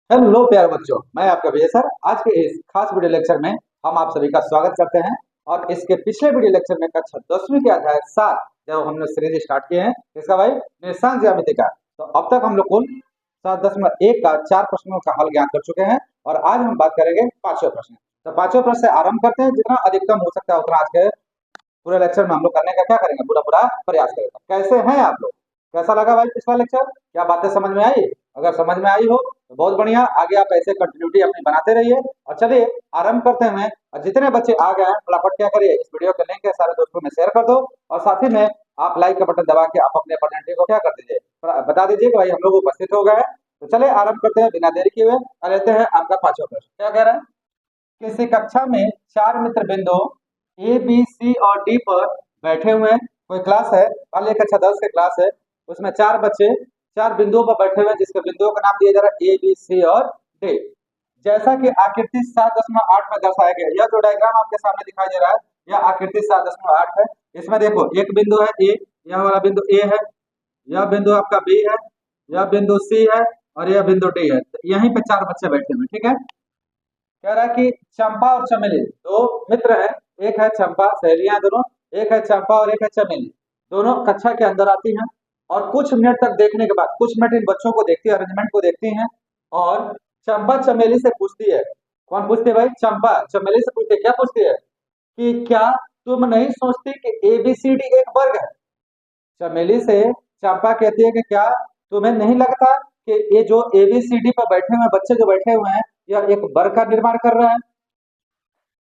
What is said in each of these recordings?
Hello प्यारे बच्चों, मैं आपका विजय सर। आज के इस खास वीडियो लेक्चर में हम आप सभी का स्वागत करते हैं। और इसके पिछले वीडियो लेक्चर में कक्षा 10वीं के अध्याय 7 जब हमने सीरीज स्टार्ट किए हैं इसका भाई निशान ज्यामिति का, तो अब तक हम लोग कुल 7.1 का 4 प्रश्नों का हल ज्ञात कर चुके हैं। और आज हम बात करेंगे पांचवें प्रश्न। तो पांचवें प्रश्न से आरंभ करते हैं। जितना अधिकतम हो सकता है उतना आज के पूरे लेक्चर में हम लोग करने का क्या करेंगे, पूरा पूरा प्रयास करेंगे। कैसे हैं आप लोग? कैसा लगा भाई पिछला लेक्चर? क्या बातें समझ में आई? अगर समझ में आई हो तो बहुत बढ़िया, आगे आप ऐसे कंटिन्यूटी अपनी बनाते रहिए। और चलिए आरंभ करते हैं। और जितने बच्चे आ गए हैं फटाफट क्या करिए, इस वीडियो के लिंक सारे दोस्तों में शेयर कर दो। और साथ ही में आप लाइक का बटन दबा के आप अपने अपोनेंट को क्या कर दीजिए, बता दीजिए कि भाई हम लोग उपस्थित हो गए हैं। तो चलिए आरंभ करते हैं बिना देरी किए हुए। और लेते हैं आपका पांचवा प्रश्न। क्या कह रहा है? किसी कक्षा में 4 मित्र बिंदु ए बी सी और डी पर बैठे हुए हैं। कोई क्लास है, मान लिया कक्षा 10 की क्लास है। उसमें 4 बच्चे 4 बिंदुओं पर बैठे हुए हैं, जिसके बिंदुओं का नाम दिया जा रहा है ए बी सी और डी। जैसा कि आकृति 7.8 में दर्शाया गया, यह जो डायग्राम आपके सामने दिखाई दे रहा है यह आकृति 7.8 है। इसमें देखो एक बिंदु है ए, यह वाला बिंदु ए है, यह बिंदु आपका बी है, यह बिंदु सी है और यह बिंदु डी है। तो यहीं पे 4 बच्चे बैठे हुए, ठीक है। कह रहा है कि चंपा और चमेली दो मित्र हैं। एक है चंपा, सहेलियां दोनों, एक है चंपा और एक है चमेली। दोनों कक्षा के अंदर आती हैं और कुछ मिनट तक देखने के बाद, कुछ मिनट इन बच्चों को देखती है, अरेंजमेंट को देखती हैं। और चंपा चमेली से पूछती है। कौन पूछती है भाई? चंपा चमेली से पूछती है। क्या पूछती है? कि क्या तुम नहीं सोचती कि ABCD एक वर्ग है? चमेली से चंपा कहती है कि क्या तुम्हें नहीं लगता कि ये जो ABCD पर बैठे हुए बच्चे जो बैठे हुए हैं यह एक वर्ग का निर्माण कर रहा है?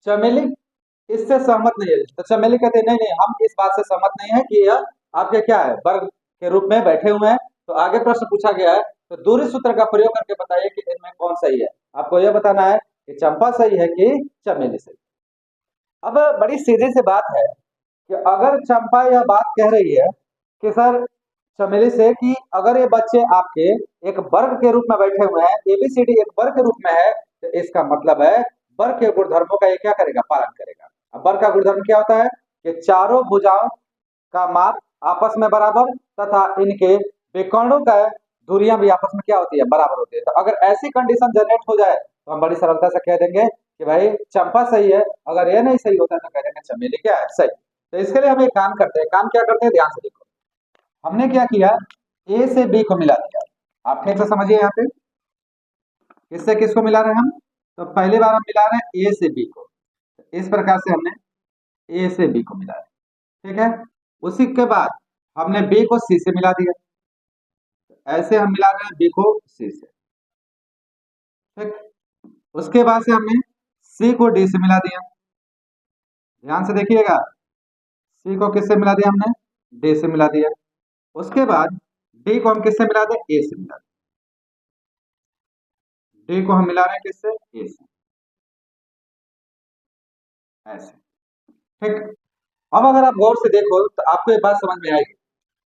चमेली इससे सहमत नहीं है। तो चमेली कहते हैं नहीं नहीं, हम इस बात से सहमत नहीं है कि यह आपके क्या है, वर्ग के रूप में बैठे हुए हैं। तो आगे प्रश्न पूछा गया है, तो दूरी सूत्र का प्रयोग करके बताइए कि इनमें कौन सही है। आपको यह बताना है कि चंपा सही है कि चमेली सही। अब बड़ी सीधी सी बात है कि अगर चंपा यह बात कह रही है कि सर चमेली से कि अगर ये बच्चे आपके एक वर्ग के रूप में बैठे हुए हैं, ABCD एक वर्ग के रूप में है, तो इसका मतलब है वर्ग के गुणधर्मों का ये क्या करेगा, पालन करेगा। अब वर्ग का गुणधर्म क्या होता है कि चारों भुजाओं का माप आपस में बराबर तथा इनके विकर्णों का दूरियां भी आपस में क्या होती है, बराबर होती है। तो अगर ऐसी कंडीशन जनरेट हो जाए तो हम बड़ी सरलता से कह देंगे कि भाई चंपा सही है। अगर ये नहीं सही होता तो कह देंगे चमेली क्या है, सही। तो इसके लिए हम एक काम करते हैं। काम क्या करते हैं, ध्यान से देखो। हमने क्या किया, ए से बी को मिला दिया। आप ठीक से समझिए यहाँ पे किससे किसको मिला रहे हैं हम। तो पहली बार हम मिला रहे हैं ए से बी को। इस प्रकार से हमने ए से बी को मिलाया, ठीक है। उसी के बाद हमने बी को सी से मिला दिया। ऐसे हम मिला रहे हैं बी को सी से, ठीक। उसके बाद से हमने सी को डी से मिला दिया। ध्यान से देखिएगा, सी को किससे मिला दिया हमने, डी से मिला दिया। उसके बाद डी को हम किससे मिला दें, ए से मिला दें। डी को हम मिला रहे हैं किससे, ए से, ऐसे, ठीक। अब अगर आप गौर से देखो तो आपको ये बात समझ में आएगी।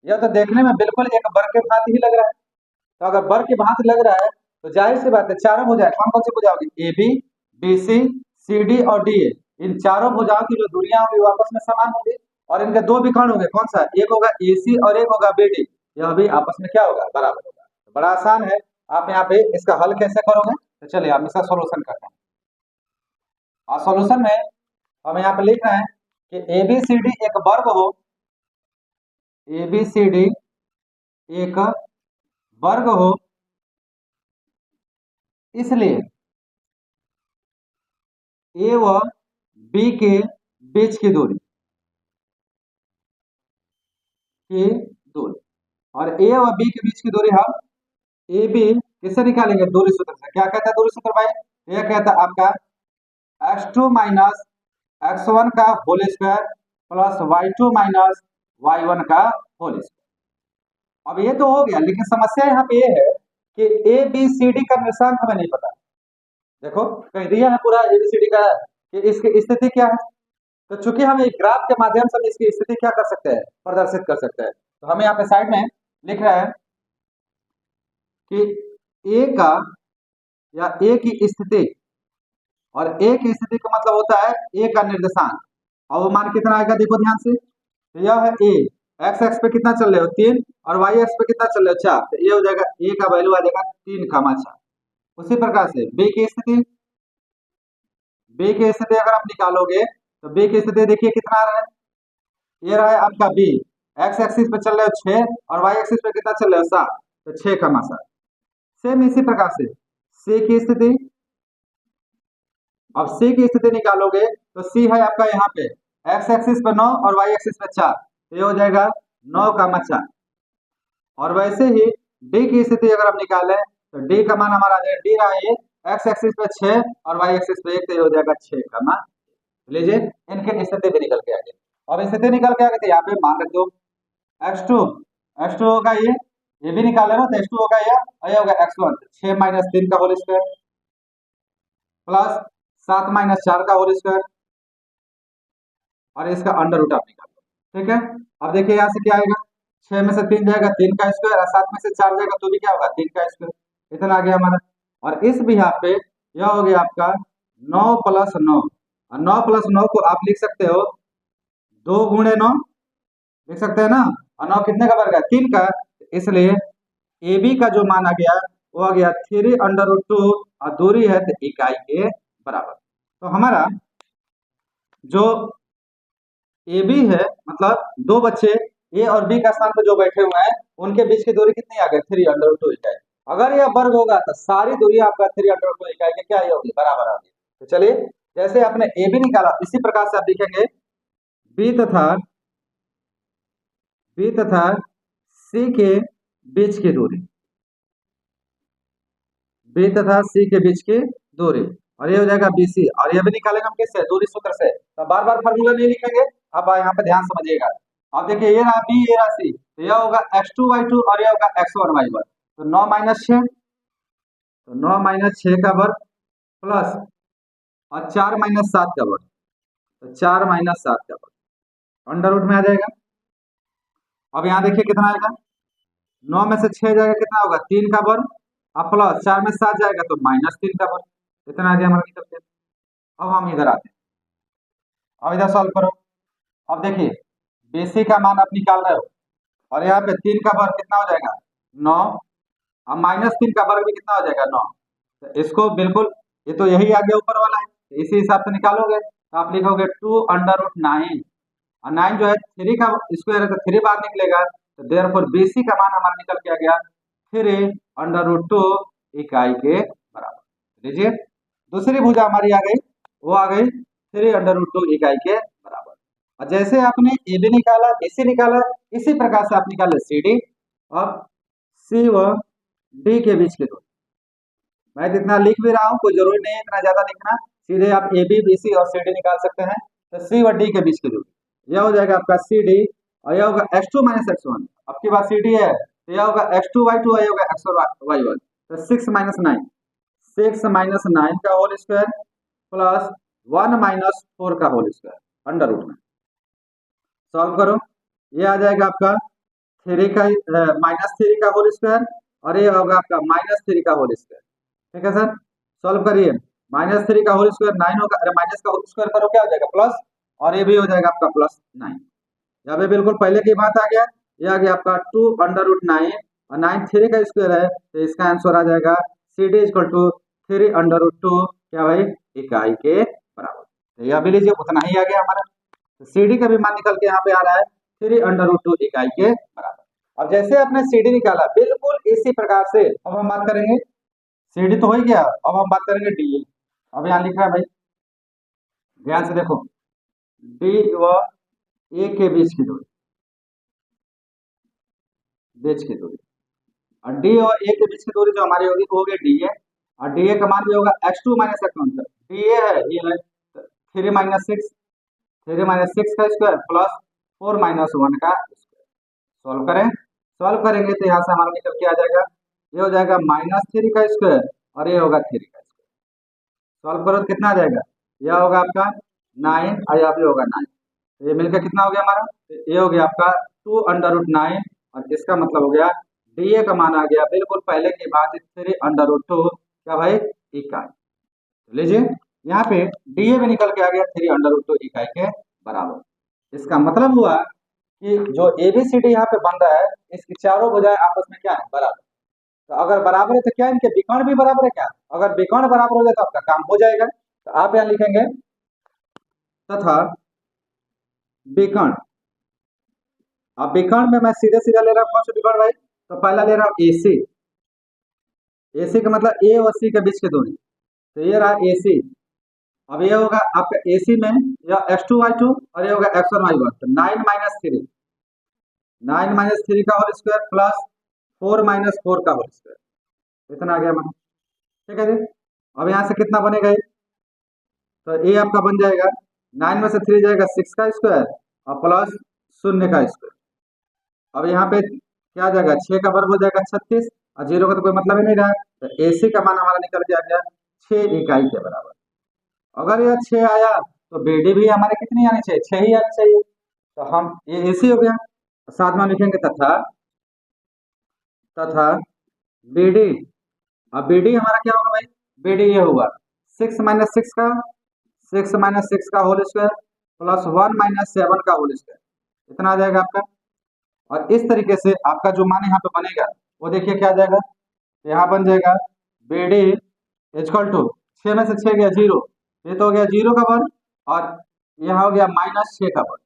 यह तो देखने में बिल्कुल एक वर्ग के भांति ही लग रहा है। तो अगर वर्ग के भांति लग रहा है तो जाहिर सी बात है चारों भुजाएं कौन कौन सी भुजा होगी, A B, B C, C D और डी ए। इन चारों भुजाओं की जो दूरियां होंगी वो आपस में समान होंगी। और इनके दो विकर्ण होंगे, कौन सा, एक होगा ए सी और एक होगा बी डी। यह भी आपस में क्या होगा, बराबर होगा। तो बड़ा आसान है। आप यहाँ पे इसका हल कैसे करोगे, तो चलिए हम इसका सोल्यूशन करते हैं। और सोल्यूशन में हम यहाँ पे लिख रहे हैं कि ABCD एक वर्ग हो, ABCD एक वर्ग हो, इसलिए ए व बी के बीच की दूरी और ए व बी के बीच की दूरी हम ए बी किससे निकालेंगे, दूरी सूत्र से। क्या कहता है दूरी सूत्र भाई, यह कहता है आपका x2 माइनस x1 का whole square plus y2 minus y1 का होल स्क्वायर। अब ये तो हो गया, लेकिन समस्या यहाँ पे ये है कि ABCD का निर्देशांक हमें नहीं पता। देखो कह दिया है पूरा ABCD का कि इसकी स्थिति क्या है। तो चूंकि हम एक ग्राफ के माध्यम से इसकी स्थिति क्या कर सकते हैं, प्रदर्शित कर सकते हैं। तो हमें यहाँ पे साइड में लिख रहा है कि ए का या ए की स्थिति, और ए की स्थिति का मतलब होता है ए का निर्देशांक। और वो मान कितना आएगा, देखो ध्यान से। तो यह है ए, एक्स एक्स पे कितना चल रहे हो 3 और वाई एक्स पे कितना चल रहे हो 4। तो ये हो जाएगा ए का वैल्यू आ जाएगा 3, 4। उसी प्रकार से बी की स्थिति अगर आप निकालोगे तो बी की स्थिति देखिए कितना आ रहा है, ये रहा है आपका बी, एक्स एक्सिस पे चल रहे हो 6 और वाई एक्सिस पे कितना चल रहे हो 7, तो 6,7। सेम इसी प्रकार से सी की स्थिति, अब सी की स्थिति निकालोगे तो सी है आपका यहाँ पे एक्स एक्सिस पे 9 और वाई एक्सिस पे 4, तो ये हो जाएगा 9,4। और वैसे ही डी की स्थिति अगर हम निकालें तो डी का मान हमारा आ जाएगा, डी रहा है एक्स एक्सिस पे 6 और वाई एक्सिस पे 1, तो ये हो जाएगा 6, लीजिए इनके स्थिति भी निकल के आ गए। अब स्थिति निकल के आ गए तो यहाँ पे मान रख दो x2, x2 होगा ये भी निकाले ना, तो x2 होगा ये होगा x1, 6 - 3 का होल स्क्वायर प्लस 7 - 4 का होल स्क्वायर और इसका अंडर रूट आप निकाल लो। ठीक है, अब देखिए यहाँ से क्या आएगा, 6 में से 3 जाएगा 3 का स्क्वायर और 7 में से 4 जाएगा तो भी क्या होगा 3 का स्क्वायर, इतना आ गया हमारा। और इस भी यहाँ पे यह हो गया आपका 9 + 9, और 9 + 9 को आप लिख सकते हो 2 × 9 लिख सकते हैं ना, और 9 कितने का वर्ग है 3 का, इसलिए ए बी का जो मान आ गया वो आ गया 3√2 और दूरी है तो इकाई के बराबर। तो हमारा जो ए बी है मतलब दो बच्चे ए और बी का स्थान पर जो बैठे हुए हैं उनके बीच की दूरी कितनी आ गई 3√2 इकाई। अगर यह वर्ग होगा तो सारी दूरी आपका 3√2 इकाई के क्या होगी बराबर होगी। तो चलिए जैसे आपने ए बी निकाला इसी प्रकार से आप लिखेंगे बी तथा सी के बीच की दूरी, बी तथा सी के बीच की दूरी, और ये हो जाएगा BC, और ये भी निकालेंगे हम किससे दूरी सूत्र से, तो बार बार फार्मूला नहीं लिखेंगे, अब यहाँ पे ध्यान समझिएगा। अब देखिए ये रहा बी ये रहा सी, तो यह होगा x2y2 और यह होगा x1y1, तो 9 - 6, तो 9 - 6 का वर्ग प्लस और 4 - 7 का वर्ग, तो 4 - 7 का वर्ग अंडर रूट में आ जाएगा। अब यहाँ देखिए कितना आएगा, 9 में से 6 जाएगा कितना होगा 3 का वर्ग, अब प्लस 4 में 7 जाएगा तो -3 का वर्ग, इतना आ गया हमारा निकल के। अब हम इधर आते हैं, अब इधर सॉल्व करो। अब देखिए BC का मान आप निकाल रहे हो और यहाँ पे 3 का वर्ग कितना हो जाएगा 9, अब -3 का वर्ग भी कितना हो जाएगा 9, तो इसको बिल्कुल ये तो यही आ गया ऊपर वाला है, तो इसी हिसाब से निकालोगे तो आप लिखोगे 2√9, और 9 जो है 3 का स्क्वायर है तो 3 बार निकलेगा, तो देयरफॉर BC का मान हमारा निकल के आ गया 3√2 इकाई के बराबर। लीजिए दूसरी भुजा हमारी आ गई, वो आ गई 3√2 इकाई के बराबर। और जैसे आपने ए बी निकाला BC निकाला इसी प्रकार से आप निकाले CD, और C व D के बीच की दूरी, मैं जितना लिख भी रहा हूँ कोई जरूरी नहीं है इतना ज्यादा लिखना, सीधे आप AB BC और CD निकाल सकते हैं। तो C व D के बीच की दूरी यह हो जाएगा आपका CD, और यह होगा x2 - x1, अब की बात CD है तो यह होगा x2y2 और यह होगा x1y1, तो 6 - 9, 6 - 9 का होल स्क्वायर प्लस 1 - 4 का होल स्क्वायर अंडर रूट में। सॉल्व करो, ये आ जाएगा आपका 3 का -3 का होल स्क्वायर और ये होगा आपका -3 का होल स्क्वायर। ठीक है सर, सॉल्व करिए, -3 का होल स्क्वायर 9 होगा, अरे माइनस का होल स्क्वायर करो क्या हो जाएगा प्लस, और ये भी हो जाएगा आपका +9। यहाँ पे बिल्कुल पहले की बात आ गया, ये आ गया आपका 2√9 और 9 3 का स्क्वायर है, तो इसका आंसर आ जाएगा CD = 3√2 क्या भाई इकाई के बराबर। तो यह भी लीजिए उतना ही आ गया हमारा, तो CD का भी मान निकल के यहाँ पे आ रहा है 3√2 इकाई के बराबर। अब जैसे आपने CD निकाला बिल्कुल इसी प्रकार से अब हम बात करेंगे, CD तो हो ही गया, अब हम बात करेंगे DE। अब यहाँ लिख रहा है भाई ध्यान से देखो, D व A के बीच की दूरी, और D और A के बीच की दूरी जो हमारी होगी वो होगी DA, और DA का मान भी होगा x2 - x1, DA है ये है 3 - 6, 3 - 6 का स्क्वायर प्लस 4 - 1 का स्क्वायर। सॉल्व करें, सॉल्व करेंगे तो यहाँ से हमारा निकल के आ जाएगा, ये हो जाएगा -3 का स्क्वायर और ये होगा 3 का स्क्वायर। सॉल्व करो तो कितना आ जाएगा, यह होगा आपका 9 और यह भी होगा 9, तो ये मिलकर कितना हो गया हमारा, ये हो गया आपका 2√9, और इसका मतलब हो गया DA का मान आ गया बिल्कुल पहले की बात 3√2 क्या भाई इकाई। तो लीजिए यहाँ पे DA भी निकल के आ गया 3√2 इकाई के बराबर। इसका मतलब हुआ कि जो ABCD यहाँ पे बन रहा है इसकी चारों भुजाएं आपस में क्या है बराबर, तो अगर बराबर है तो क्या इनके विकर्ण भी बराबर है क्या? अगर विकर्ण बराबर हो जाए तो आपका काम हो जाएगा। तो आप यहाँ लिखेंगे तथा विकर्ण। अब विकर्ण में मैं सीधे सीधा ले रहा हूँ कौन सा विकर्ण भाई? तो पहला ले रहा हूँ AC। AC का मतलब A और C के बीच की दूरी, तो ये रहा AC। अब ये होगा आपका AC में या x2y2 और ये होगा x1y1, तो 9 - 3 9 - 3 का होल स्क्वायर प्लस 4 - 4 का होल स्क्वायर, इतना आ गया मतलब। ठीक है जी। अब यहाँ से कितना बनेगा ये? तो ये आपका बन जाएगा 9 में से 3 जाएगा 6 का स्क्वायर और प्लस 0 का स्क्वायर। अब यहाँ पे क्या आ जाएगा? 6 का वर्ग हो जाएगा 36 और 0 का तो कोई मतलब ही नहीं रहा, तो AC का मान हमारा निकल के आ गया 6 इकाई के बराबर। अगर यह 6 आया तो BD भी हमारे कितनी आनी चाहिए? 6 ही आनी चाहिए। तो हम ये AC हो गया, साथ में लिखेंगे तथा तथा BD। अब BD हमारा क्या होगा भाई? BD ये होगा 6 - 6 का 6 - 6 का होल स्क्वायर प्लस 1 - 7 का होल स्क्वायर, इतना आ जाएगा आपका। और इस तरीके से आपका जो मान यहाँ पे बनेगा वो देखिए क्या आ जाएगा। यहाँ बन जाएगा BD इक्वल टू 6 में से 6 गया 0, ये तो हो गया 0 का वर्ग और यहाँ हो गया -6 का वर्ग।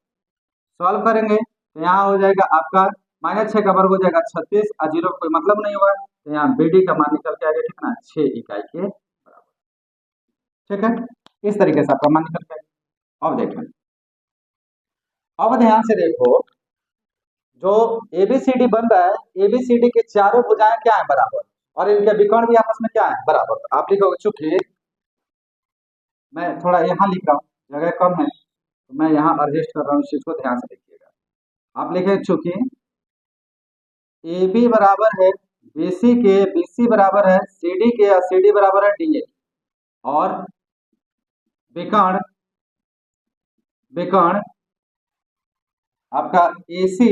सॉल्व करेंगे तो यहाँ हो जाएगा आपका -6 का वर्ग हो जाएगा 36 और 0 का कोई मतलब नहीं हुआ, तो यहाँ BD का मान निकल के आ गया कितना? 6 इकाई के बराबर। ठीक है, इस तरीके से आपका मान निकल के आएगा। अब देखें, अब ध्यान से देखो, जो ABCD बन रहा है, ABCD के चारों भुजाएं क्या है? बराबर, और इनके विकर्ण भी आपस में क्या है? बराबर। तो आप लिखोगे, चूंकि मैं थोड़ा यहाँ लिख रहा हूँ, जगह कम है तो मैं यहाँ एडजस्ट कर रहा हूँ, इस चीज को ध्यान से देखिएगा। आप लिखे चूंकि AB बराबर है BC के, BC बराबर है CD के और CD बराबर है DA, और विकर्ण विकर्ण आपका AC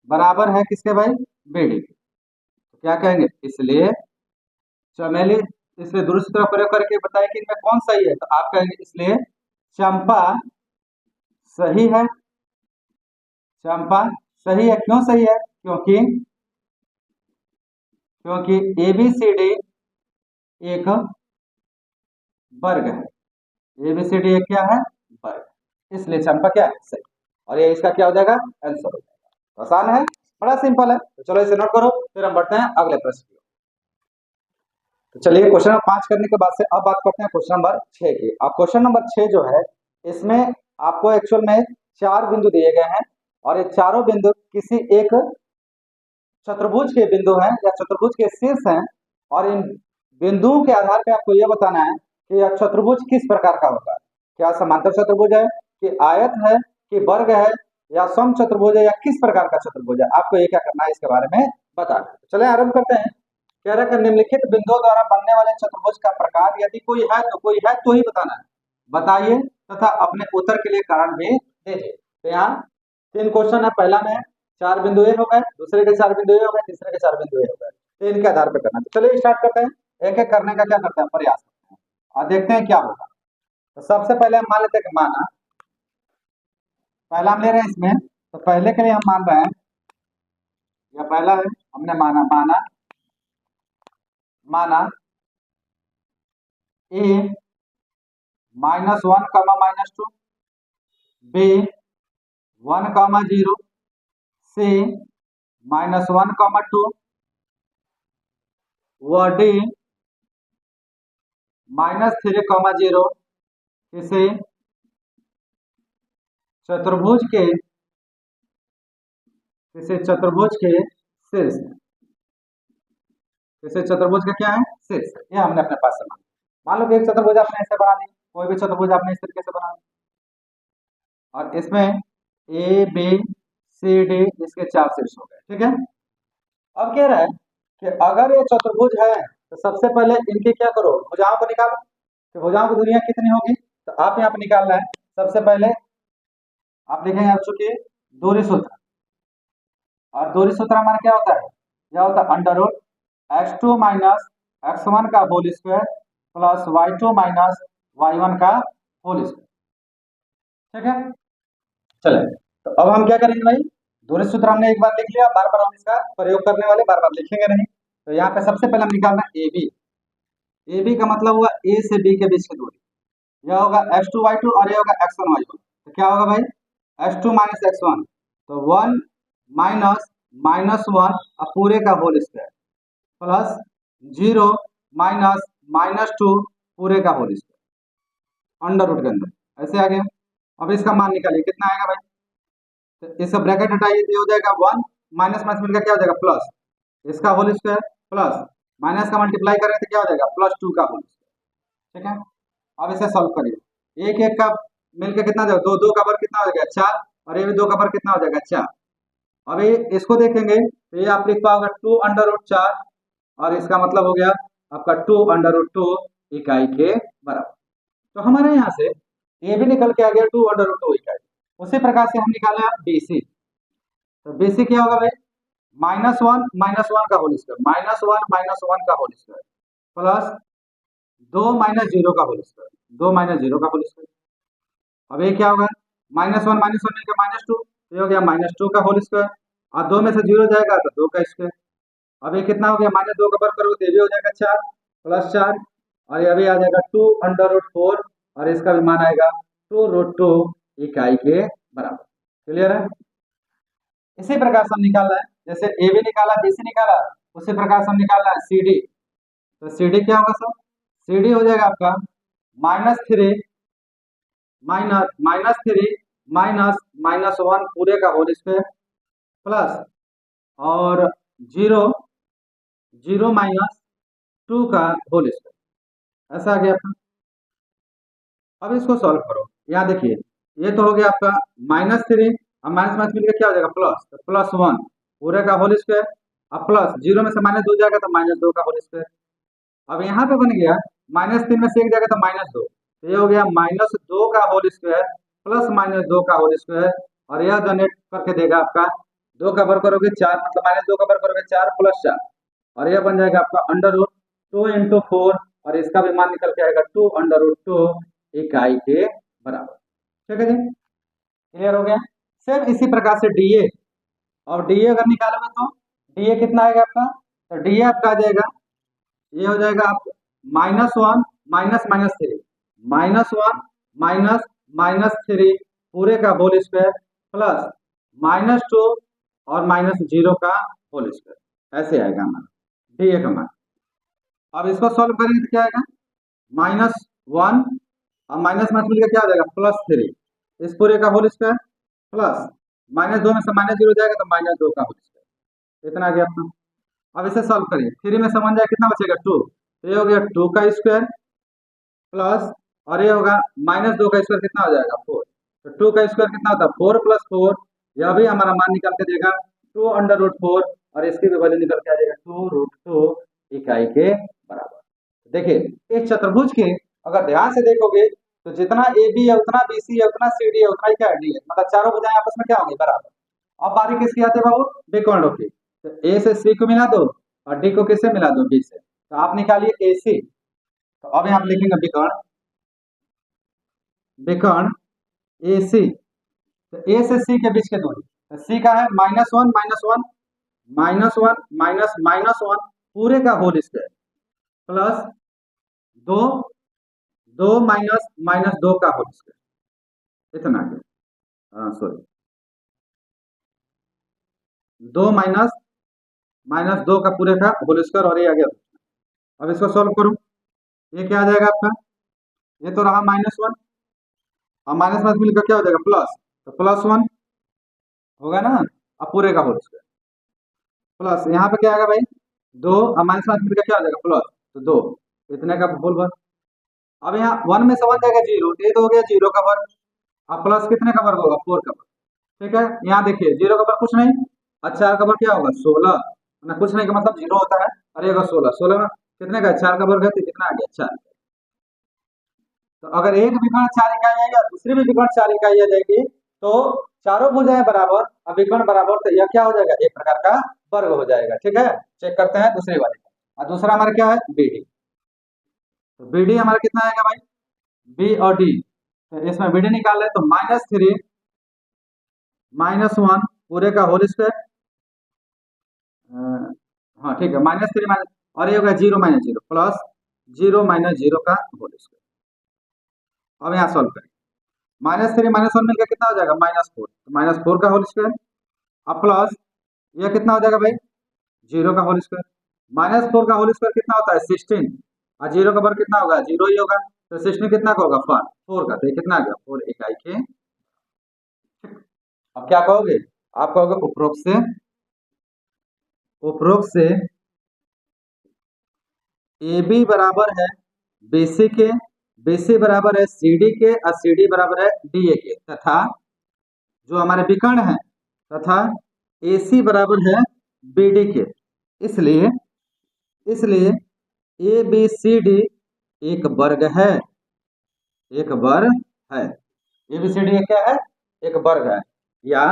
बराबर है किसके भाई? BD के। तो क्या कहेंगे? इसलिए चमेली, इसलिए दूरस्थ सूत्र का प्रयोग करके बताया कि इनमें कौन सही है, तो आप कहेंगे इसलिए चंपा सही है। चंपा सही है, क्यों सही है? क्योंकि क्योंकि ABCD एक वर्ग है। ABCD एक क्या है? वर्ग, इसलिए चंपा क्या है? सही। और ये इसका क्या हो जाएगा? आंसर हो जाएगा। आसान है, बड़ा सिंपल है। तो चलो इसे नोट करो, फिर हम बढ़ते हैं अगले प्रश्न की। तो चलिए क्वेश्चन नंबर 5 करने के बाद से अब बात करते हैं क्वेश्चन नंबर 6 की। अब क्वेश्चन नंबर 6 जो है, इसमें आपको एक्चुअल में 4 बिंदु दिए गए हैं और ये चारों बिंदु किसी एक चतुर्भुज के बिंदु हैं या चतुर्भुज के शीर्ष हैं, और इन बिंदुओं के आधार पर आपको यह बताना है कि यह चतुर्भुज किस प्रकार का होगा। क्या समांतर चतुर्भुज है, कि आयत है, कि वर्ग है, या सम चतुर्भुज है, या किस प्रकार का चतुर्भुज है? आपको ये क्या करना है, इसके बारे में बताना है। चलिए आरंभ करते हैं। कह रहा है कि निम्नलिखित बिंदुओं द्वारा बनने वाले चतुर्भुज का प्रकार यदि कोई है तो ही बताना है, बताइए तथा अपने उत्तर के लिए कारण भी दीजिए। तो यहाँ 3 क्वेश्चन है। पहला में 4 बिंदु ए हो गए, दूसरे के 4 बिंदु ए हो गए, तीसरे के 4 बिंदु ए हो गए, तो इनके आधार पर करना है। तो चलिए स्टार्ट करते हैं, एक एक करने का क्या करते हैं, प्रयास करते हैं और देखते हैं क्या होगा। तो सबसे पहले हम मान लेते हैं कि माना, पहला हम ले रहे हैं इसमें, तो पहले के लिए हम मान रहे हैं, या पहला है हमने माना माना माना A -1, -2, B 1, 0, C -1, 2, व D -3, 0 किसी चतुर्भुज के शीर्ष, किसी चतुर्भुज का क्या है? शीर्ष। ये हमने अपने पास से मान लो कि एक चतुर्भुज आपने ऐसे बना दी, कोई भी चतुर्भुज आपने इस तरीके से बना दी, और इसमें ABCD इसके 4 शीर्ष हो गए। ठीक है, अब कह रहा है कि अगर ये चतुर्भुज है तो सबसे पहले इनके क्या करो, भुजाओं को निकालो। तो भुजाओं की दूरियां कितनी होगी, तो आप यहाँ पे निकालना है। सबसे पहले आप लिखेंगे आप चुके दूरी सूत्र, और दूरी सूत्र हमारा क्या होता है? यह होता है √x2 - x1 का whole square plus y2 - y1 का होल स्क्वायर। ठीक है, चले तो अब हम क्या करेंगे भाई, दूरी सूत्र हमने एक बार लिख लिया, बार बार हम इसका प्रयोग करने वाले, बार बार लिखेंगे नहीं। तो यहाँ पे सबसे पहले हम निकालना ए बी। ए बी का मतलब हुआ ए से बी के बीच की दूरी। यह होगा x2 y2 और ये होगा x1 y1। तो क्या होगा भाई, x2 माइनस x1, तो 1 माइनस माइनस 1 अब पूरे का whole square plus 0 minus minus 2 पूरे का होल स्क्वायर अंडर रूट के अंदर, ऐसे आ गया। अब इसका मान निकालिए कितना आएगा भाई, तो इसका ब्रैकेट हटाइए तो ये हो जाएगा 1 माइनस माइनस मिलकर क्या हो जाएगा प्लस इसका होल स्क्वायर प्लस माइनस का मल्टीप्लाई करें तो क्या हो जाएगा +2 का होल स्क्वायर। ठीक है, अब इसे सॉल्व करिए। एक एक का मिलकर कितना हो जाएगा, दो दो का वर्ग कितना हो जाएगा 4, और ये भी दो का वर्ग कितना हो जाएगा 4। अभी इसको देखेंगे तो ये आप लिख पाओगे 2√4 और इसका मतलब हो गया आपका 2√2 इकाई के बराबर। तो हमारे यहाँ से ये भी निकल के आ गया 2√2 इकाई। उसी प्रकार से हम निकाले BC। तो BC क्या होगा भाई, -1 -1 का होल स्क्वायर, -1 -1 का होल स्क्वायर प्लस 2 माइनस 0 का होल स्क्वायर, 2 माइनस 0 का होल स्क्वायर। अब ये क्या होगा, -1 -1 मिलकर -2, ये हो गया -2 का होल स्क्वायर, और 2 में से 0 जाएगा तो 2 का स्क्वायर। अब ये कितना हो गया, -2 का वर्ग करोगे तो ये भी हो जाएगा 4 प्लस 4, और ये अभी आ जाएगा 2√4 और इसका भी मान आएगा 2√2 इकाई के बराबर। क्लियर है। इसी प्रकार से हम निकालना है, जैसे ए बी निकाला बी सी निकाला, उसी प्रकार से हम निकालना है सी डी। तो सी डी क्या होगा सर, सी डी हो जाएगा आपका -3 माइनस माइनस 1 पूरे का होल स्क्वायर प्लस और 0 माइनस 2 का होल स्क्वायर, ऐसा आ गया आपका। अब इसको सॉल्व करो, यहाँ देखिए ये तो हो गया आपका -3 और माइनस माइनस मिलकर क्या हो जाएगा प्लस, तो +1 पूरे का होल स्क्वायर, अब प्लस 0 में से -2 जाएगा तो -2 का होल स्क्वायर। अब यहाँ पे बन गया -3 में से एक जाएगा तो -2, तो ये हो गया -2 का होल स्क्वायर प्लस -2 का होल स्क्वायर, और यह जनरेट करके देगा आपका 2 का वर्ग करोगे 4, मतलब -2 का वर्ग करोगे 4 प्लस 4, और यह बन जाएगा आपका √2 × 4, और इसका भी मान निकल के आएगा 2√2 इकाई के बराबर। ठीक है जी, क्लियर हो गया। सेम इसी प्रकार से डीए, और डीए अगर निकालोगे तो डीए कितना आएगा आपका, तो डीए आपका आ जाएगा, ये हो जाएगा आप -1 माइनस -3 -1 -3 पूरे का होल स्क्वायर प्लस -2 और -0 का होल स्क्वायर, ऐसे आएगा हमारा डीए का मान। अब इसको सॉल्व करेंगे तो क्या आएगा, -1 और माइनस माइनस मिलकर क्या हो जाएगा +3 इस पूरे का होल स्क्वायर प्लस -2 में से -0 जाएगा तो -2 का होल स्क्वायर, इतना आ गया अपना। अब इसे सॉल्व करिए, 3 में से 1 जाए कितना बचेगा 2, तो ये हो गया 2 का स्क्वायर प्लस, और ये होगा -2 का स्क्वायर कितना हो जाएगा 4, तो 2 का स्क्वायर कितना होता है 4 + 4, यह भी हमारा मान निकल के देगा 2√4, और इसकी भी वैल्यू निकल के आ जाएगा 2√2 इकाई के बराबर। देखिए इस चतुर्भुज के अगर ध्यान से देखोगे तो जितना ए बी है उतना बी सी है उतना सी डी है उतना ही क्या डी है, मतलब चारों भुजाएं आपस में क्या होंगी बराबर। अब बारी किसकी आती है बाबू, विकर्णों की। तो ए से सी को मिला दो और डी को किससे मिला दो, बी से। तो आप निकालिए ए सी, तो अब यहाँ लिखेंगे विकर्ण, विकर्ण ए सी। तो ए से सी के बीच के दूरी, तो सी का है -1 -1 पूरे का होल स्क्वायर प्लस 2 माइनस -2 का होल स्क्वायर, इतना के सॉरी 2 माइनस 2 का पूरे का होल स्क्वायर, और ये आ गया। अब इसको सॉल्व करूं, ये क्या आ जाएगा आपका, ये तो रहा -1 और माइनस माइनस मिलकर क्या हो जाएगा प्लस, तो +1 होगा ना, अब पूरे का होल स्क्वायर प्लस यहाँ पे क्या आएगा भाई 2 और माइनस माइनस मिलकर क्या हो जाएगा प्लस, तो 2, इतने का होल वर्ग। अब यहाँ 1 में से 1 जाएगा 0, ये तो हो गया 0 का वर्ग, अब प्लस कितने का वर्ग होगा 4 का वर्ग। ठीक है, यहाँ देखिए 0 का वर्ग कुछ नहीं, और 4 का वर्ग क्या होगा 16, ना कुछ नहीं का मतलब 0 होता है, और ये होगा 16 में कितने का 4 का वर्ग है तो कितना आ गया 4। तो अगर एक विकर्ण 4 इकाई आएगा दूसरी भी विकर्ण 4 इकाई आ जाएगी, तो चारों भुजाएं बराबर और विकर्ण बराबर, तो यह क्या हो जाएगा एक प्रकार का वर्ग हो जाएगा। ठीक है, चेक करते हैं दूसरे वाले का, और दूसरा हमारा क्या है BD। तो BD हमारा कितना आएगा भाई, B और D, तो इसमें BD निकाल ले तो -3 -1 पूरे का होल स्क्वायर, हाँ ठीक है, -3 माइनस, और ये होगा 0 माइनस 0 प्लस 0 माइनस 0 का होल स्क्वायर। अब यहाँ सॉल्व करें, -3 -1 मिलकर कितना हो जाएगा -4, तो -4 का होल स्क्वायर। अब प्लस ये कितना हो जाएगा भाई 0 का होल स्क्वायर। -4 का होल स्क्वायर कितना होता है 16, और 0 का वर्ग कितना होगा 0 ही होगा, तो 16 कितना का होगा 4 का, तो ये कितना आ गया 4 इकाई के। अब क्या कहोगे, आप कहोगे उपरोक्त से ए बी बराबर है BC के, BC बराबर है CD के, और CD बराबर है DA के, तथा जो हमारे विकर्ण है तथा AC बराबर है BD के। इसलिए इसलिए ABCD एक वर्ग है, एक वर्ग है। ABCD क्या है, एक वर्ग है। या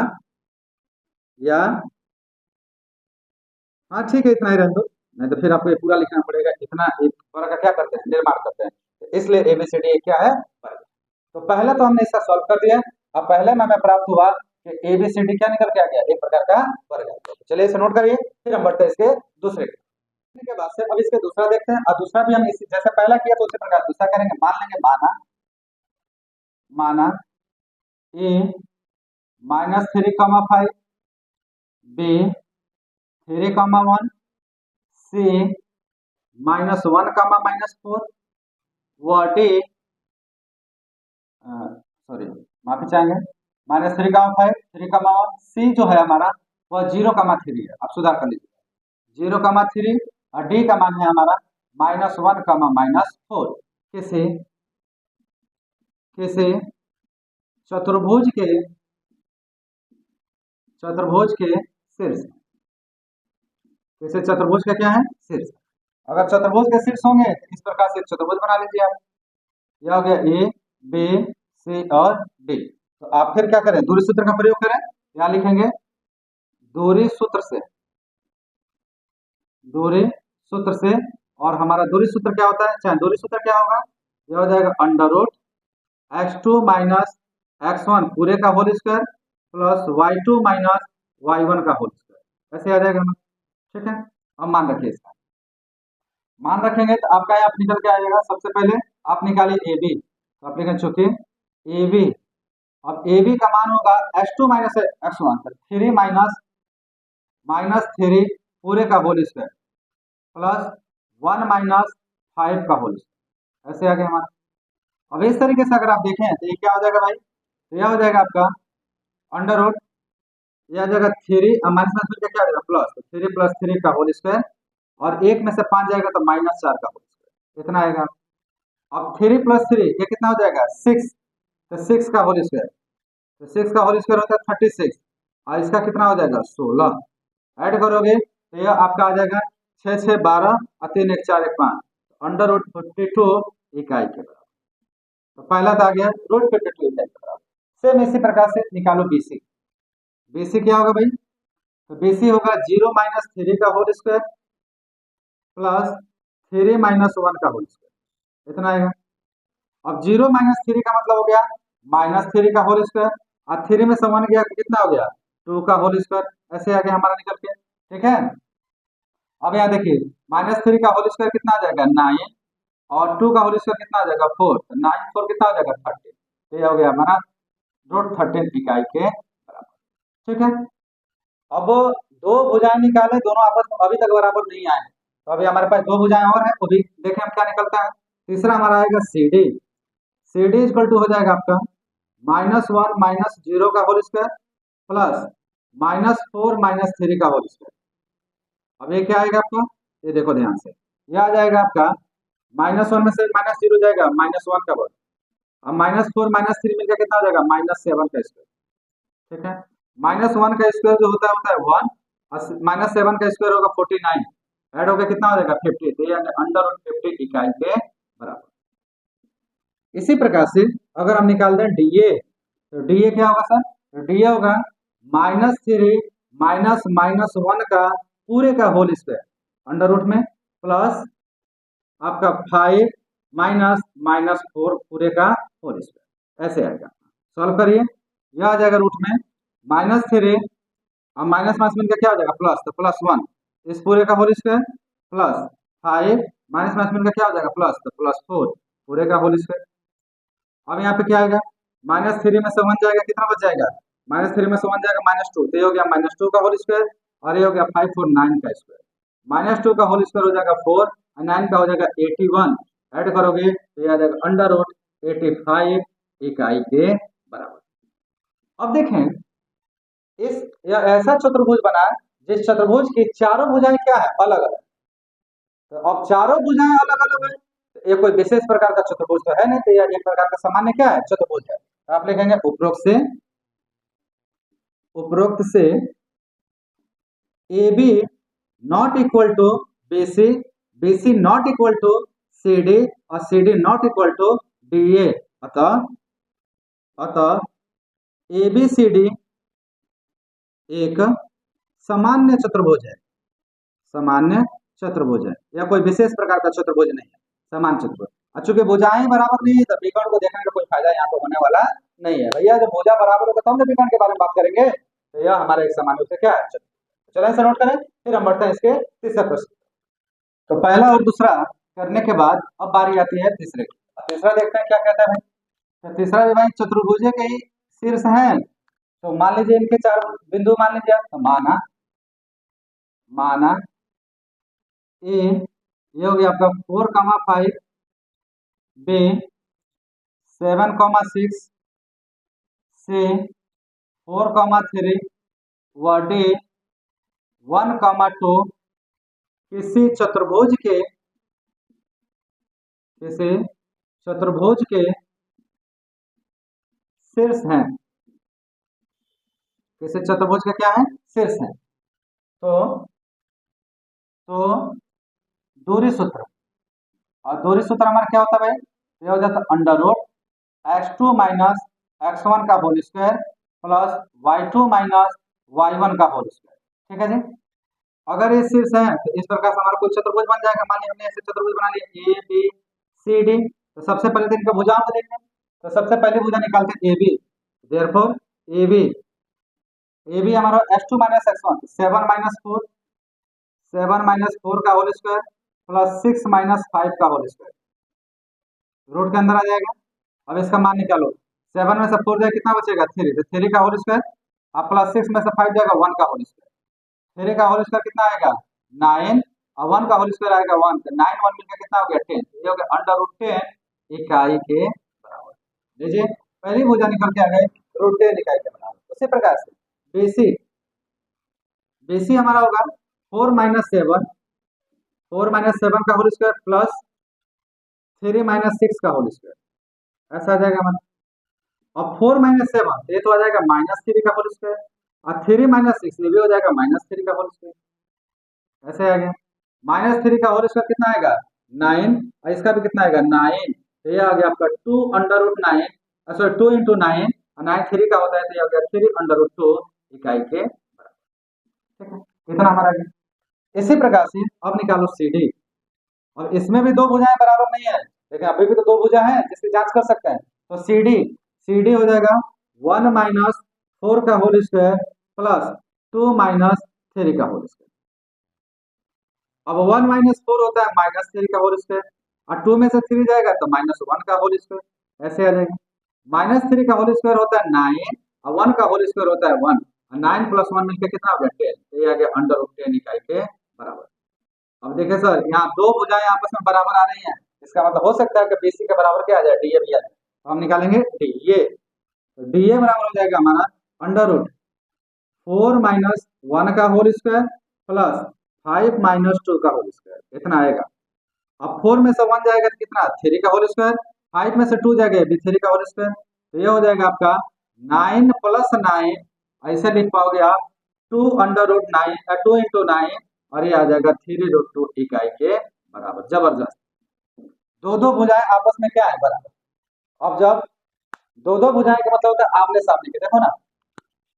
हाँ ठीक है, इतना ही रहने दो, नहीं तो फिर आपको ये पूरा लिखना पड़ेगा। इतना एक वर्ग का क्या करते हैं, निर्माण करते हैं, तो इसलिए ABCD क्या है, वर्ग। तो पहले तो हमने इसका सॉल्व कर दिया। अब पहले में हमें प्राप्त हुआ कि ABCD क्या निकल के आ गया, एक प्रकार का वर्ग है। तो चलिए इसे नोट करिए, फिर हम बढ़ते हैं इसके दूसरे के बाद से। अब इसके दूसरा देखते हैं, और दूसरा भी हम इसी जैसे पहला किया तो उसी प्रकार दूसरा करेंगे। मान लेंगे माना A -3,5, B 3,1, C -1, -4, व D सॉरी माफी चाहेंगे -3,5, 3,1, C जो है हमारा वह 0,3 है। आप सुधार कर लीजिए 0,3, और D का मान है हमारा -1, -4। किसी किसी चतुर्भुज के शीर्ष, किसी चतुर्भुज का क्या है शीर्ष। अगर चतुर्भुज के शीर्ष होंगे तो इस प्रकार से चतुर्भुज बना लीजिए आप। यह हो गया A B C और D। तो आप फिर क्या करें, दूरी सूत्र का प्रयोग करें। क्या लिखेंगे, दूरी सूत्र से, और हमारा दूरी सूत्र क्या होता है, चाहे दूरी सूत्र क्या होगा, यह हो जाएगा √x2 माइनस x1 पूरे का whole square plus y2 minus y1 का होल स्क्वायर, ऐसे आ जाएगा ना। ठीक है, अब मान रखिए, इसका मान रखेंगे तो आपका यहाँ निकल के आएगा। सबसे पहले आप निकालिए AB, तो आप लिखें चूंकि AB, अब AB का मान होगा x2 माइनस x1, 3 -3 पूरे का होल स्क्वायर प्लस 1 -5 का होल स्क्वायर, ऐसे आ गया हमारा। अब इस तरीके से अगर आप देखें तो ये क्या हो जाएगा भाई, तो यह हो जाएगा आपका √ यह आ जाएगा 3 माइनस में क्या हो जाएगा प्लस, तो 3 + 3 का होल स्क्वायर, और 1 में से 5 जाएगा तो -4 का होल स्क्वायर, इतना आएगा। अब 3 + 3 ये कितना हो जाएगा 6, तो 6 का होल स्क्वायर, तो 6 का होल स्क्वायर होता है 36, और इसका कितना हो जाएगा 16। ऐड करोगे तो यह आपका आ जाएगा 6 6 12 और 3 1 4 1 5, √52 इकाई के बराबर। तो पहला तो आ गया √52 इकाई के बराबर। सेम इसी प्रकार से निकालो BC। BC क्या होगा भाई, तो BC होगा 0 - 3 का होल स्क्वायर प्लस 3 - 1 का होल स्क्वायर, इतना आएगा। अब 0 - 3 का मतलब हो गया -3 का होल स्क्वायर, और 3 में से 1 गया कितना हो गया 2 का होल स्क्वायर, ऐसे आ गया हमारा निकल के। ठीक है, अब यहाँ देखिए -3 का होल स्क्वायर कितना आ जाएगा 9, और 2 का होल स्क्वायर कितना आ जाएगा 4, तो 9 4 कितना हो जाएगा 30, तो ये हो गया हमारा √13 इकाई के बराबर। ठीक है, अब दो भुजाएं निकाले, दोनों आपस में अभी तक बराबर नहीं आए, तो अभी हमारे पास दो भुजाएं और हैं, वो भी देखें हम क्या निकलता है। तीसरा हमारा आएगा CD, CD इक्वल टू हो जाएगा आपका -1 - 0 का होल स्क्वायर प्लस -4 - 3 का होल स्क्वायर। अब ये क्या आएगा आपका, ये देखो ध्यान से, ये आ जाएगा आपका -1 में से -0 जाएगा -1 का वर्ग, अब -4 - 3 मिलकर कितना हो जाएगा -7 का स्क्वायर। ठीक है, -1 का स्क्वायर जो होता है 1, और -7 का स्क्वायर होगा 49, ऐड होकर कितना हो जाएगा 50, तो ये √50 इकाई के बराबर। इसी प्रकार से अगर हम निकाल दें DA, तो DA क्या होगा सर, तो DA होगा -3 -1 का पूरे का होल स्क्वायर अंडर रूट में प्लस आपका 5 -4 पूरे का होल स्क्वायर, ऐसे आएगा। सॉल्व करिए, यह आ जाएगा रूट में -3 और माइनस मिलकर क्या हो जाएगा प्लस, तो +1, इस पूरे का whole square plus 5 minus minus मिलकर क्या हो जाएगा प्लस, तो +4 पूरे का होल स्क्वायर। अब यहाँ पे क्या आएगा, -3 में से 1 जाएगा, कितना बच जाएगा, -3 में से 1 जाएगा -2, तो ये हो गया -2 का होल स्क्वायर, और ये हो गया 5 और 9 का स्क्वायर। -2 का होल स्क्वायर हो जाएगा 4 और 9 का हो जाएगा 81, ऐड करोगे तो ये आ जाएगा √85 इकाई के बराबर। अब देखें, इस यह ऐसा चतुर्भुज बना है जिस चतुर्भुज की चारों भुजाएं क्या है, अलग अलग। तो अब चारों भुजाएं अलग अलग है, तो ये कोई विशेष प्रकार का चतुर्भुज तो है नहीं, तो यह एक प्रकार का सामान्य क्या है, चतुर्भुज है। तो आप लिखेंगे उपरोक्त से A B not equal to B C, B C not equal to C D, और C D not equal to D A. अतः ए बी सी डी एक सामान्य चतुर्भुज है, सामान्य चतुर्भुज है, या कोई विशेष प्रकार का चतुर्भुज नहीं है, सामान्य चतुर्भुज। और चूंकि भुजाएं बराबर नहीं है तो विकर्ण को देखने का कोई फायदा यहाँ पे होने वाला नहीं है भैया। जब भुजा बराबर होगा तब हम विकर्ण के बारे में बात करेंगे। तो यह हमारा एक सामान्य से क्या है, चलो ऐसा नोट करें, फिर हम बढ़ते हैं इसके तीसरे प्रश्न। तो पहला और दूसरा करने के बाद अब बारी आती है तीसरे की। तीसरा देखते हैं क्या कहता है। तो तीसरा भी भाई चतुर्भुज के ही शीर्ष है, तो मान लीजिए इनके 4 बिंदु मान लीजिए, तो माना ए ये हो गया आपका 4,5, बी 7,6, सी 4,3 व डी 1,2 किसी चतुर्भुज के शीर्ष हैं, किसी चतुर्भुज का क्या है, शीर्ष है। तो दूरी सूत्र, और दूरी सूत्र हमारा क्या होता है भाई, ये हो जाता है √x2 - x1 का whole square plus y2 - y1 का होल स्क्वायर। ठीक है जी। अगर ये शीर्ष है तो इस प्रकार से हमारा कोई चतुर्भुज बन जाएगा। मान लीजिए हमने ऐसे चतुर्भुज बना लिया ए बी सी डी, तो सबसे पहले तो इनका भुजाओं को देखते हैं। तो सबसे पहले भुजा निकालते हैं A B, therefore A B हमारा x2 - x1 7 - 4, 7 - 4 का होल स्क्वायर प्लस 6 - 5 का होल स्क्वायर, रूट के अंदर आ जाएगा। अब इसका मान निकालो, 7 में से 4 जाए कितना बचेगा 3, तो 3 का होल स्क्वायर, अब प्लस 6 में से 5 जाएगा 1 का होल स्क्वायर, 3 का होल स्क्वायर कितना आएगा 9, और 1 का होल स्क्वायर आएगा 1, तो 9 1 मिलकर कितना हो गया 10, ये हो गया √10 इकाई के बराबर। लीजिए पहली भुजा निकल के आ गए √10 इकाई के बराबर। उसी प्रकार से BC हमारा होगा 4 - 7, 4 - 7 का होल स्क्वायर प्लस 3 - 6 का होल स्क्वायर, ऐसा आ जाएगा मतलब। अब 4 - 7 ये तो आ जाएगा -3 का होल स्क्वायर, और 3 - 6 ये भी हो जाएगा -3 का होल स्क्वायर, ऐसे आ गया। -3 का होल स्क्वायर कितना आएगा 9, और इसका भी कितना आएगा 9, तो ये आ गया आपका 2 √9, सॉरी 2 × 9, और 9 3 का होता है, तो ये हो गया 3 √2 इकाई के बराबर। ठीक है, इतना हमारा आ गया। इसी प्रकार से अब निकालो CD, और इसमें भी दो भुजाएं बराबर नहीं है, लेकिन अभी भी तो दो भुजा है जिसकी जांच कर सकते हैं। तो CD हो जाएगा 1 - 4 का होल स्क्वायर प्लस 2 - 3 का होल स्क्वायर। अब 1 - 4 होता है -3 का होल स्क्वायर, और 2 में से 3 जाएगा तो -1 का होल स्क्वायर, ऐसे आ जाएगा। -3 का होल स्क्वायर होता है 9, और 1 का होल स्क्वायर होता है 1, और 9 + 1 मिलकर कितना हो गया 10, तो ये आ गया √10 इकाई के बराबर। अब देखिए सर, यहाँ दो भुजाएं आपस में बराबर आ रही हैं, इसका मतलब हो सकता है कि BC के बराबर क्या आ जाए, DA भी आ जाए। तो हम निकालेंगे DA, तो DA बराबर हो जाएगा हमारा √4 - 1 का होल स्क्वायर प्लस 5 - 2 का होल स्क्वायर, इतना आएगा। अब 4 में से 1 जाएगा तो कितना 3 का होल स्क्वायर, 5 में से 2 जाएगा भी 3 का होल स्क्वायर, तो ये हो जाएगा आपका 9 + 9, ऐसे लिख पाओगे आप 2 √9 2 × 9, और ये आ जाएगा 3√2 इकाई के बराबर। जबरदस्त, दो भुजाएं आपस में क्या है बराबर। अब जब दो भुजाएं का मतलब होता है आमने सामने के, देखो ना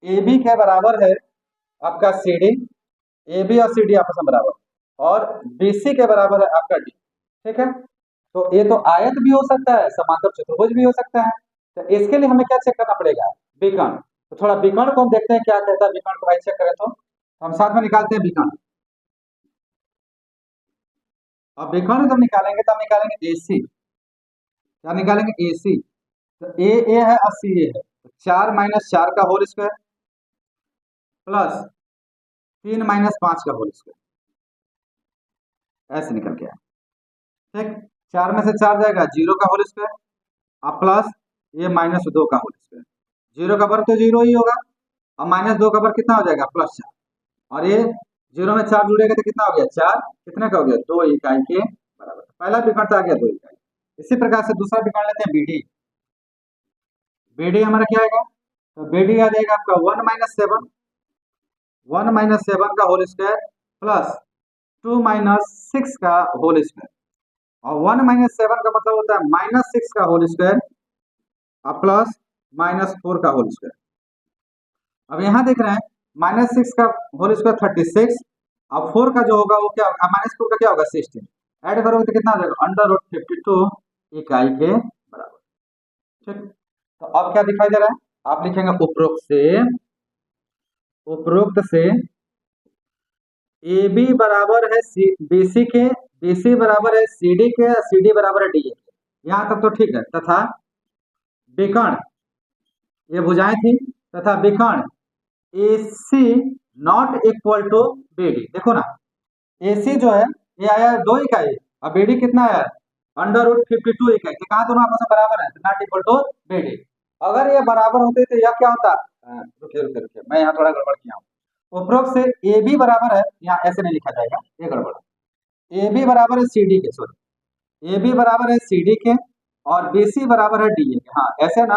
AB के बराबर है आपका CD, AB और CD आपस में बराबर, और BC के बराबर है आपका D। ठीक है, तो ये तो आयत भी हो सकता है, समांतर चतुर्भुज भी हो सकता है। तो इसके लिए हमें क्या चेक करना पड़ेगा, विकर्ण। तो थोड़ा विकर्ण को हम देखते हैं क्या कहता है विकर्ण को, भाई चेक करें तो हम साथ में निकालते हैं विकर्ण। अब विकर्ण जब निकालेंगे तब निकालेंगे AC, क्या निकालेंगे AC। तो ए है और सी ए है, तो 4 - 4 का होल स्क्वायर प्लस 3 - 5 का होल स्क्वायर, ऐसे निकल के आया। ठीक, 4 में से 4 जाएगा, 0 का होल स्क्वायर अब प्लस ये -2 का होल स्क्वायर। 0 का वर्ग तो 0 ही होगा, अब -2 का वर्ग कितना हो जाएगा, +4। और ये 0 में 4 जुड़ेगा तो कितना हो गया, 4 कितने का हो गया, 2 इकाई के बराबर। पहला विकर्ण आ गया 2 इकाई। इसी प्रकार से दूसरा विकर्ण लेते हैं BD। BD हमारा क्या आएगा, तो BD आ जाएगा आपका 1 - 7, 1 - 7 का होल स्क्वायर प्लस 2 - 6 का होल स्क्वायर। और 1 - 7 का मतलब होता है -6 का होल स्क्वायर और प्लस -4 का होल स्क्वायर। अब यहाँ देख रहे हैं -6 का होल स्क्वायर 36 और 4 का जो होगा वो क्या होगा, -4 का क्या होगा 16। ऐड करोगे तो कितना हो जाएगा, √52 इकाई के बराबर। ठीक, तो अब क्या दिखाई दे रहा है, आप लिखेंगे उपरोक्त से AB बराबर है BC के, BC बराबर है CD के, CD बराबर है DA के। यहाँ तक तो ठीक है। तथा विकर्ण, ये भुजाएं थी, तथा विकर्ण AC not equal to BD। देखो ना, AC जो है ये आया 2 इकाई और BD कितना है, √52 इकाई। तो कहाँ दोनों आपस में बराबर है, नॉट इक्वल टू BD। अगर ये बराबर होते तो यह क्या होता, रुकिए रुकिए रुकिए, मैं यहाँ थोड़ा गड़बड़ किया हूँ। उपरोक्त से AB बराबर है, यहाँ ऐसे नहीं लिखा जाएगा, ये गड़बड़। AB बराबर है CD के, सॉरी AB बराबर है CD के और BC बराबर है DA के। हाँ ऐसे ना,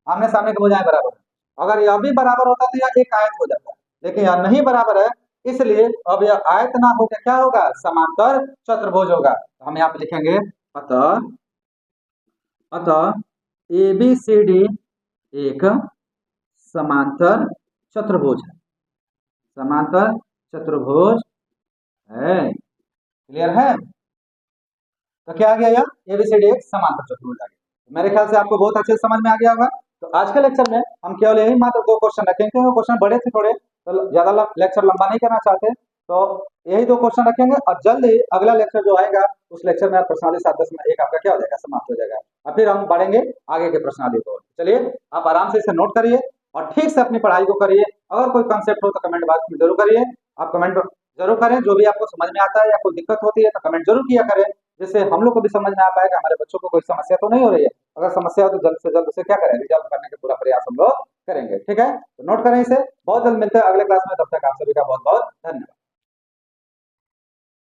आमने सामने के भुजाएं बराबर है। अगर यह भी बराबर होता तो यह एक आयत हो जाता, लेकिन यह नहीं बराबर है, इसलिए अब यह आयत ना होकर क्या होगा, समांतर चतुर्भुज होगा। तो हम यहाँ पे लिखेंगे अतः ABCD एक समांतर चतुर्भुज है, समांतर चतुर्भुज है। क्लियर है, तो क्या आ गया, यह ABCD एक समांतर चतुर्भुज आ गया। मेरे ख्याल से आपको बहुत अच्छे समझ में आ गया होगा। तो आज के लेक्चर में हम केवल यही मात्र 2 क्वेश्चन रखेंगे, वो क्वेश्चन बड़े थे थोड़े, तो ज्यादा लेक्चर लंबा नहीं करना चाहते, तो यही 2 क्वेश्चन रखेंगे। और जल्द ही अगला लेक्चर जो आएगा उस लेक्चर में प्रश्नावली 7-10 में एक आपका क्या हो जाएगा, समाप्त हो जाएगा, और फिर हम बढ़ेंगे आगे के प्रश्नावली को। चलिए आप आराम से इसे नोट करिए और ठीक से अपनी पढ़ाई को करिए। अगर कोई कंसेप्ट हो तो कमेंट बॉक्स में जरूर करिए, आप कमेंट जरूर करें, जो भी आपको समझ में आता है या कोई दिक्कत होती है तो कमेंट जरूर किया करें, जिससे हम लोग को भी समझ में आ पाएगा, हमारे बच्चों को कोई समस्या तो नहीं हो रही है। अगर समस्या हो तो जल्द से जल्द उसे क्या करें, रिजॉल्व करने का पूरा प्रयास हम लोग करेंगे। ठीक है, तो नोट करें इसे। बहुत जल्द मिलते हैं अगले क्लास में, तब तक आप सभी का बहुत बहुत धन्यवाद।